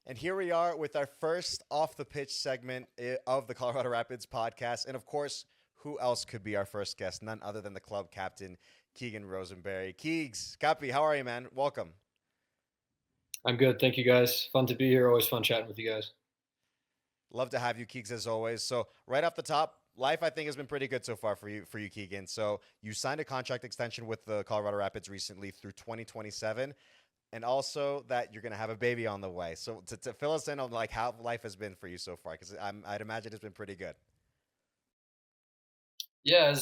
And here we are with our first off the pitch segment of the Colorado Rapids podcast. And of course, who else could be our first guest? None other than the club captain, Keegan Rosenberry. Keegs, Cappy, how are you, man? Welcome. I'm good. Thank you guys. Fun to be here. Always fun chatting with you guys. Love to have you, Keegs, as always. So, right off the top, life I think has been pretty good so far for you, Keegan. So, you signed a contract extension with the Colorado Rapids recently through 2027, and also that you're gonna have a baby on the way. So, to fill us in on like how life has been for you so far, because I'd imagine it's been pretty good. Yeah,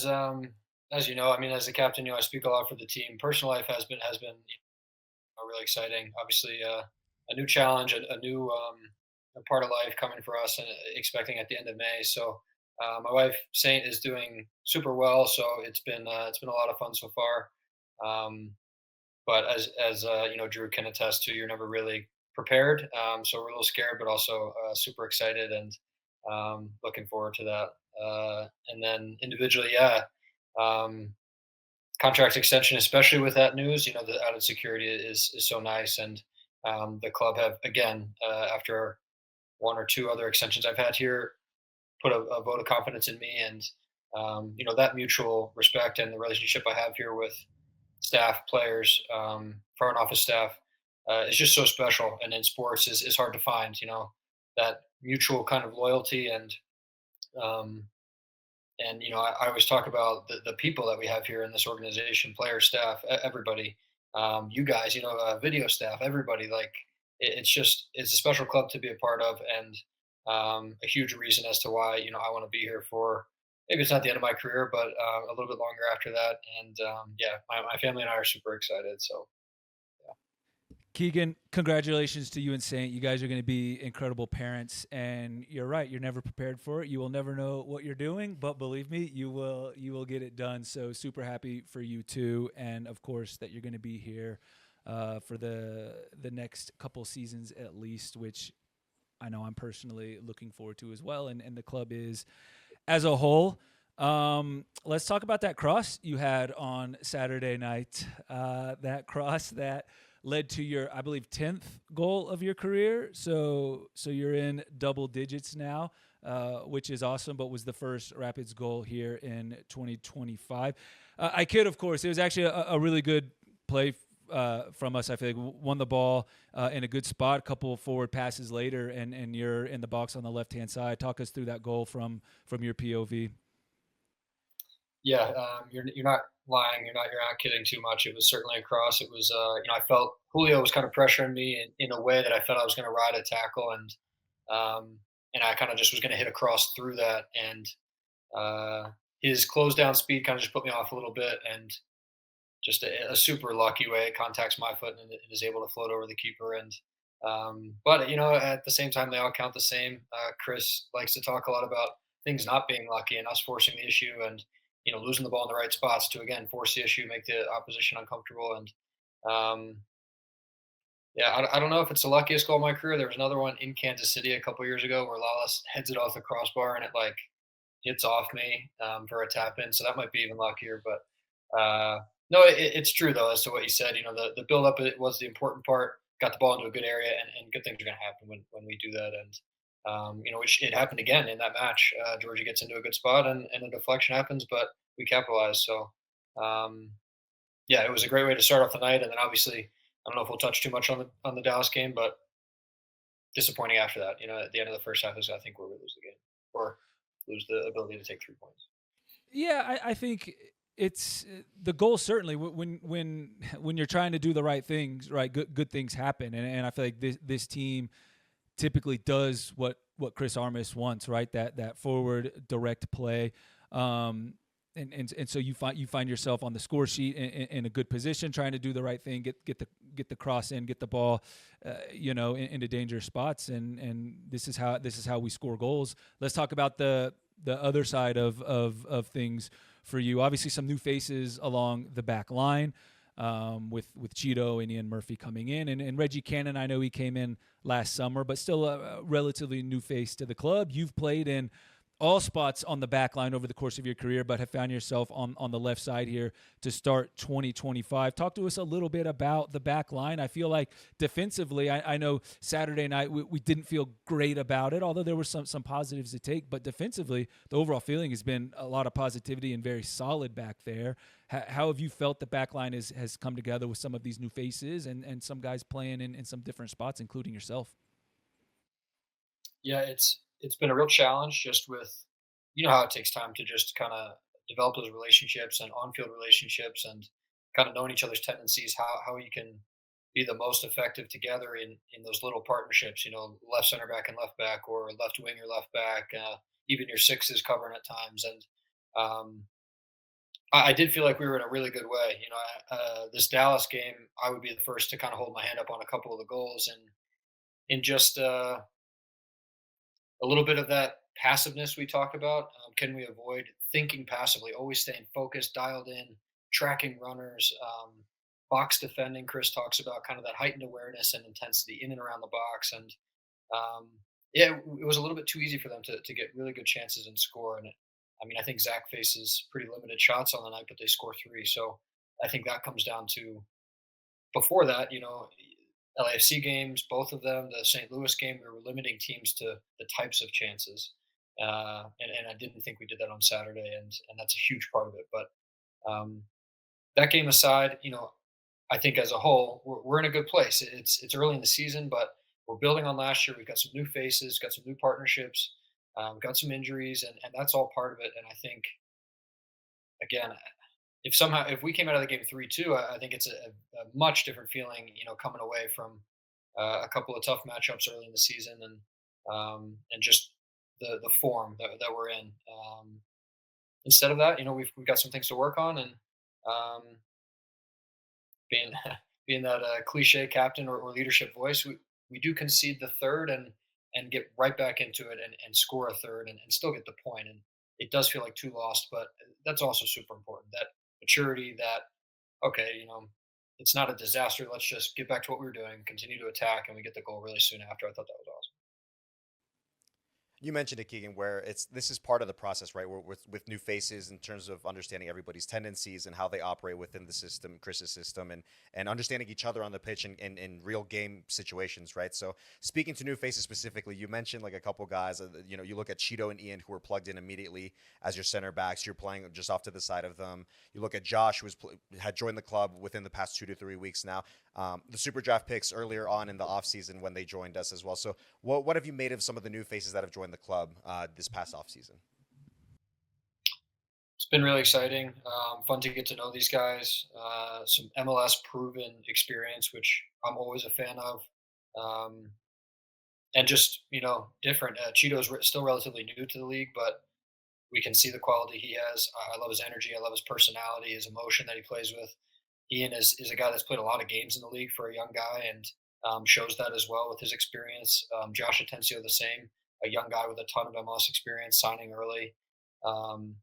as you know, I mean, as a captain, I speak a lot for the team. Personal life has been really exciting. Obviously, a new challenge, a new a part of life coming for us, and expecting at the end of May. So, my wife Saint is doing super well. So it's been a lot of fun so far. Um, but as Drew can attest to, you're never really prepared. So we're a little scared, but also super excited and looking forward to that. And then individually, yeah, um, contract extension, especially with that news, the added security is so nice. And the club have again, after one or two other extensions I've had here, put a vote of confidence in me, and that mutual respect and the relationship I have here with staff, players, front office staff, is just so special. And in sports is hard to find. That mutual kind of loyalty um, I always talk about the people that we have here in this organization, player, staff, everybody, you guys, video staff, everybody. Like it's a special club to be a part of, and a huge reason as to why I want to be here for. Maybe it's not the end of my career, but a little bit longer after that. And yeah, my family and I are super excited. So yeah. Keegan, congratulations to you and Saint. You guys are going to be incredible parents, and you're right. You're never prepared for it. You will never know what you're doing, but believe me, you will. You will get it done. So super happy for you too, and of course that you're going to be here for the next couple seasons at least, which I know I'm personally looking forward to as well, and the club is as a whole. Let's talk about that cross you had on Saturday night. That cross that led to your, I believe, 10th goal of your career. So you're in double digits now, which is awesome. But was the first Rapids goal here in 2025. I kid, of course. It was actually a really good play from us. I feel like won the ball in a good spot. A couple forward passes later, and you're in the box on the left hand side. Talk us through that goal from your POV. Yeah, you're not lying. You're not kidding too much. It was certainly a cross. It was I felt Julio was kind of pressuring me in a way that I felt I was going to ride a tackle, and I kind of just was going to hit a cross through that, and uh, his close down speed kind of just put me off a little bit, and just a super lucky way it contacts my foot and is able to float over the keeper. And but at the same time, they all count the same. Chris likes to talk a lot about things not being lucky and us forcing the issue, and losing the ball in the right spots to again force the issue, make the opposition uncomfortable. And um, yeah, I don't know if it's the luckiest goal of my career. There was another one in Kansas City a couple years ago where Lawless heads it off the crossbar and it like hits off me for a tap in. So that might be even luckier. But no, it's true though as to what you said. The build up it was the important part. Got the ball into a good area, and good things are going to happen when we do that. And which it happened again in that match. Georgia gets into a good spot, and a deflection happens, but we capitalize. So um, yeah, it was a great way to start off the night. And then obviously, I don't know if we'll touch too much on the Dallas game, but disappointing after that. At the end of the first half is I think where we lose the game or lose the ability to take 3 points. Yeah, I think it's the goal. Certainly, when you're trying to do the right things, right, good things happen, and I feel like this team typically does what Chris Armas wants, right? That forward direct play. And so you find yourself on the score sheet in a good position, trying to do the right thing, get the cross in, get the ball, into dangerous spots, and this is how we score goals. Let's talk about the other side of things for you. Obviously, some new faces along the back line, with Cheeto and Ian Murphy coming in, and Reggie Cannon. I know he came in last summer, but still a relatively new face to the club. You've played in all spots on the back line over the course of your career, but have found yourself on the left side here to start 2025. Talk to us a little bit about the back line. I feel like defensively, I know Saturday night we didn't feel great about it, although there were some positives to take. But defensively, the overall feeling has been a lot of positivity and very solid back there. How have you felt the back line has come together with some of these new faces and some guys playing in some different spots, including yourself? Yeah, it's been a real challenge just with, how it takes time to just kind of develop those relationships and on-field relationships and kind of knowing each other's tendencies, how you can be the most effective together in those little partnerships, left center back and left back, or left winger, left back, even your sixes covering at times. And um, I did feel like we were in a really good way. This Dallas game, I would be the first to kind of hold my hand up on a couple of the goals, and in just a little bit of that passiveness we talk about. Can we avoid thinking passively, always staying focused, dialed in, tracking runners, box defending? Chris talks about kind of that heightened awareness and intensity in and around the box. And yeah, it was a little bit too easy for them to get really good chances and score. And I mean, I think Zach faces pretty limited shots on the night, but they score three. So I think that comes down to before that, LAFC games, both of them, the St. Louis game, we were limiting teams to the types of chances. And I didn't think we did that on Saturday, and that's a huge part of it. But that game aside, I think as a whole, we're in a good place. It's early in the season, but we're building on last year. We've got some new faces, got some new partnerships, got some injuries, and that's all part of it. And I think, again, if we came out of the game 3-2, I think it's a much different feeling, coming away from a couple of tough matchups early in the season, and just the form that we're in. Instead of that, we've got some things to work on, and being being that cliche captain or leadership voice, we do concede the third and get right back into it and score a third and still get the point. And it does feel like two lost, but that's also super important. That maturity, that okay, it's not a disaster. Let's just get back to what we were doing, continue to attack, and we get the goal really soon after. I thought that was awesome. You mentioned it, Keegan, where this is part of the process, right? Where with new faces in terms of understanding everybody's tendencies and how they operate within the system, Chris's system, and understanding each other on the pitch in real game situations, right? So speaking to new faces specifically, you mentioned like a couple guys. You look at Cheeto and Ian, who were plugged in immediately as your center backs. You're playing just off to the side of them. You look at Josh, who had joined the club within the past 2 to 3 weeks now. The super draft picks earlier on in the offseason when they joined us as well. So what have you made of some of the new faces that have joined the club this past offseason? It's been really exciting. Fun to get to know these guys. Some MLS proven experience, which I'm always a fan of. And just, different. Cheeto's still relatively new to the league, but we can see the quality he has. I love his energy. I love his personality, his emotion that he plays with. Ian is a guy that's played a lot of games in the league for a young guy, and shows that as well with his experience. Josh Atencio, the same, a young guy with a ton of MLS experience, signing early. Um,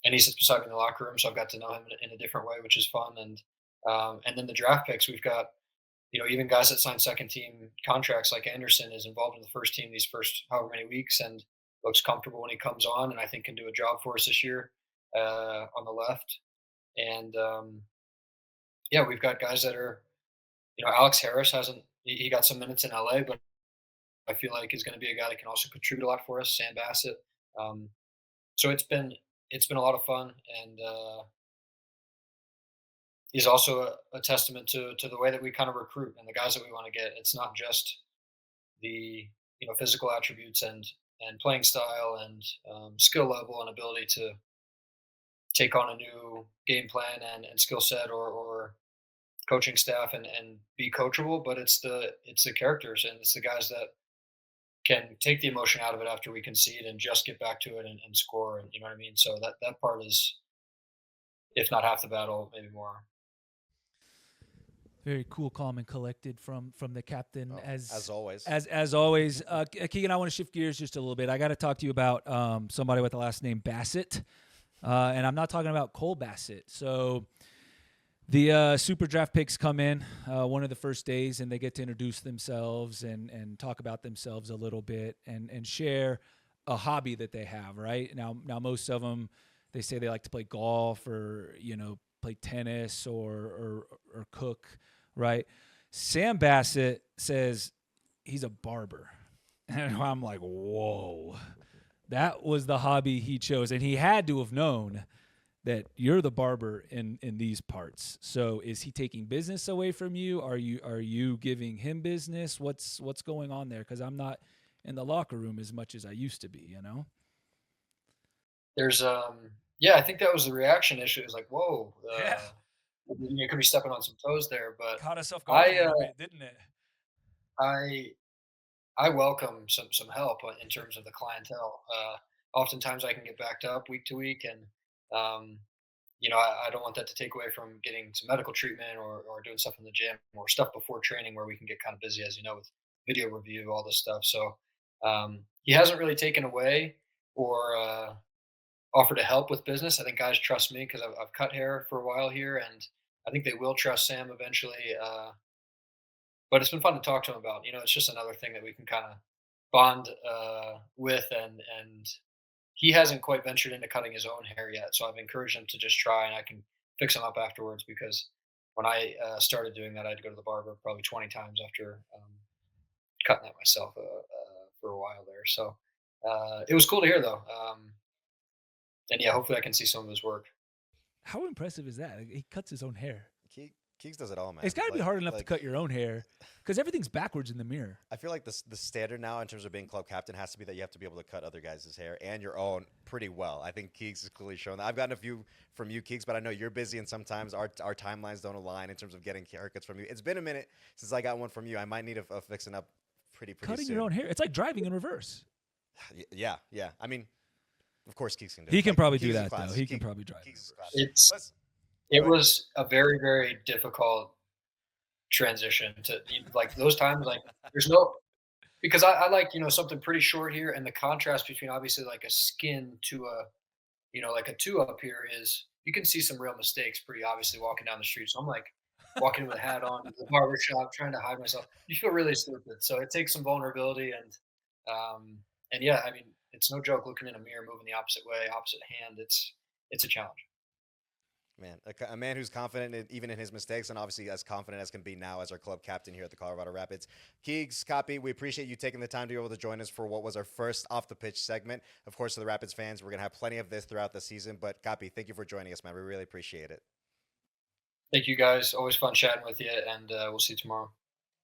and he sits beside me in the locker room, so I've got to know him in a different way, which is fun. And then the draft picks, we've got, even guys that sign second team contracts like Anderson is involved in the first team these first however many weeks and looks comfortable when he comes on, and I think can do a job for us this year on the left. And yeah, we've got guys that are, Alex Harris hasn't, he got some minutes in LA, but I feel like he's going to be a guy that can also contribute a lot for us. Sam Bassett. Um, so it's been a lot of fun, and he's also a testament to the way that we kind of recruit and the guys that we want to get. It's not just the physical attributes and playing style and skill level and ability to take on a new game plan and skill set or coaching staff and be coachable, but it's the characters and it's the guys that can take the emotion out of it after we concede and just get back to it and score, and you know what I mean. So that part is, if not half the battle, maybe more. Very cool, calm, and collected from the captain, as always. As always, Keegan, I want to shift gears just a little bit. I got to talk to you about somebody with the last name Bassett, and I'm not talking about Cole Bassett. So the super draft picks come in one of the first days, and they get to introduce themselves and talk about themselves a little bit and share a hobby that they have, right? Now most of them, they say they like to play golf or, play tennis or cook, right? Sam Bassett says he's a barber. And I'm like, whoa, that was the hobby he chose. And he had to have known that you're the barber in these parts. So is he taking business away from you? Are you giving him business? What's going on there? Because I'm not in the locker room as much as I used to be, There's yeah, I think that was the reaction issue. It was like, whoa, Yeah. you could be stepping on some toes there. But Caught us off guard a I little bit, didn't it? I I welcome some help in terms of the clientele. Oftentimes I can get backed up week to week, and um, I don't want that to take away from getting some medical treatment or doing stuff in the gym or stuff before training where we can get kind of busy, as you know, with video review, all this stuff. So he hasn't really taken away or offered to help with business. I think guys trust me because I've cut hair for a while here, and I think they will trust Sam eventually. But it's been fun to talk to him about. It's just another thing that we can kind of bond with, and he hasn't quite ventured into cutting his own hair yet. So I've encouraged him to just try, and I can fix him up afterwards because when I started doing that, I had to go to the barber probably 20 times after cutting that myself for a while there. So it was cool to hear though. And yeah, hopefully I can see some of his work. How impressive is that? Like, he cuts his own hair. Keeks does it all, man. It's got to be hard enough to cut your own hair because everything's backwards in the mirror. I feel like the standard now in terms of being club captain has to be that you have to be able to cut other guys' hair and your own pretty well. I think Keeks has clearly shown that. I've gotten a few from you, Keeks, but I know you're busy and sometimes our timelines don't align in terms of getting haircuts from you. It's been a minute since I got one from you. I might need a fixing up pretty Cutting soon. your own hair. It's like driving in reverse. Yeah. I mean, of course, Keeks can do it. He can probably do Keeks that, though. He can probably drive. It was a very, very difficult transition to like those times. Like there's no because I like something pretty short here, and the contrast between obviously like a skin to a like a two up here is you can see some real mistakes pretty obviously walking down the street. So I'm like walking with a hat on to the barber shop trying to hide myself. You feel really stupid. So it takes some vulnerability and yeah, I mean it's no joke looking in a mirror, moving the opposite way, opposite hand. It's a challenge. Man, a man who's confident even in his mistakes and obviously as confident as can be now as our club captain here at the Colorado Rapids. Keegs, Copy, we appreciate you taking the time to be able to join us for what was our first off the pitch segment. Of course, to the Rapids fans, we're going to have plenty of this throughout the season. But Copy, thank you for joining us, man. We really appreciate it. Thank you guys. Always fun chatting with you, and we'll see you tomorrow.